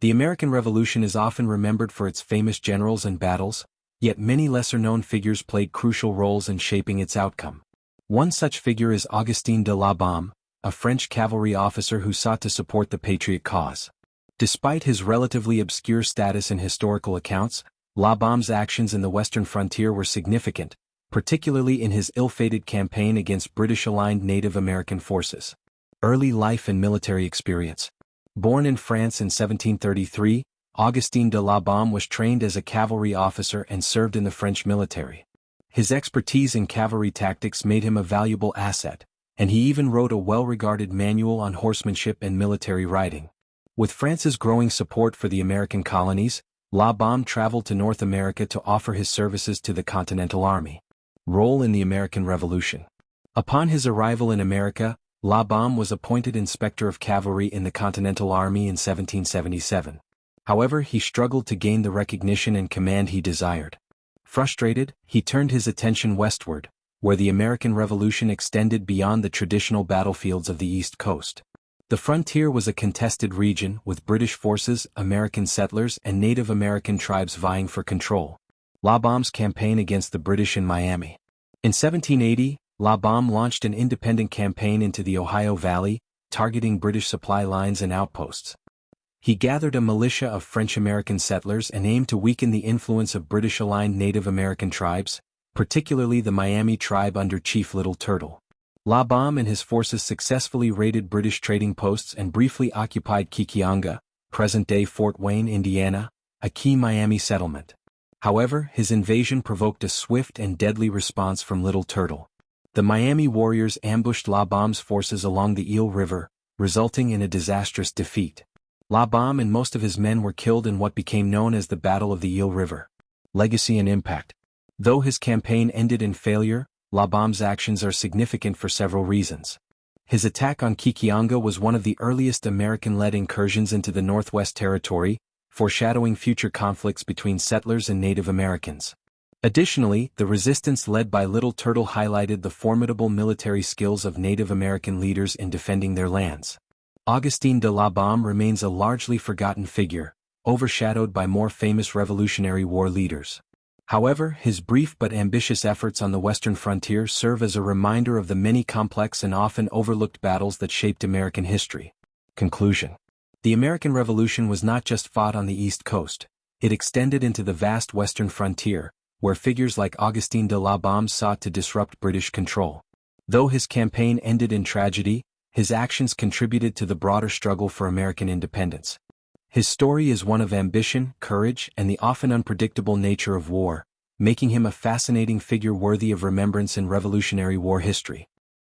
The American Revolution is often remembered for its famous generals and battles, yet many lesser-known figures played crucial roles in shaping its outcome. One such figure is Augustin de La Balme, a French cavalry officer who sought to support the Patriot cause. Despite his relatively obscure status in historical accounts, La Balme's actions in the western frontier were significant, particularly in his ill-fated campaign against British-aligned Native American forces. Early life and military experience. Born in France in 1733, Augustin de La Balme was trained as a cavalry officer and served in the French military. His expertise in cavalry tactics made him a valuable asset, and he even wrote a well-regarded manual on horsemanship and military riding. With France's growing support for the American colonies, La Balme traveled to North America to offer his services to the Continental Army. Role in the American Revolution. Upon his arrival in America, La Balme was appointed Inspector of Cavalry in the Continental Army in 1777. However, he struggled to gain the recognition and command he desired. Frustrated, he turned his attention westward, where the American Revolution extended beyond the traditional battlefields of the East Coast. The frontier was a contested region with British forces, American settlers, and Native American tribes vying for control. La Balme's campaign against the British in Miami. In 1780, La Balme launched an independent campaign into the Ohio Valley, targeting British supply lines and outposts. He gathered a militia of French-American settlers and aimed to weaken the influence of British-aligned Native American tribes, particularly the Miami tribe under Chief Little Turtle. La Balme and his forces successfully raided British trading posts and briefly occupied Kikionga, present-day Fort Wayne, Indiana, a key Miami settlement. However, his invasion provoked a swift and deadly response from Little Turtle. The Miami warriors ambushed La Balme's forces along the Eel River, resulting in a disastrous defeat. La Balme and most of his men were killed in what became known as the Battle of the Eel River. Legacy and impact. Though his campaign ended in failure, La Balme's actions are significant for several reasons. His attack on Kikionga was one of the earliest American-led incursions into the Northwest Territory, foreshadowing future conflicts between settlers and Native Americans. Additionally, the resistance led by Little Turtle highlighted the formidable military skills of Native American leaders in defending their lands. Augustin de La Balme remains a largely forgotten figure, overshadowed by more famous Revolutionary War leaders. However, his brief but ambitious efforts on the western frontier serve as a reminder of the many complex and often overlooked battles that shaped American history. Conclusion. The American Revolution was not just fought on the East Coast, it extended into the vast western frontier, where figures like Augustin de La Balme sought to disrupt British control. Though his campaign ended in tragedy, his actions contributed to the broader struggle for American independence. His story is one of ambition, courage, and the often unpredictable nature of war, making him a fascinating figure worthy of remembrance in Revolutionary War history.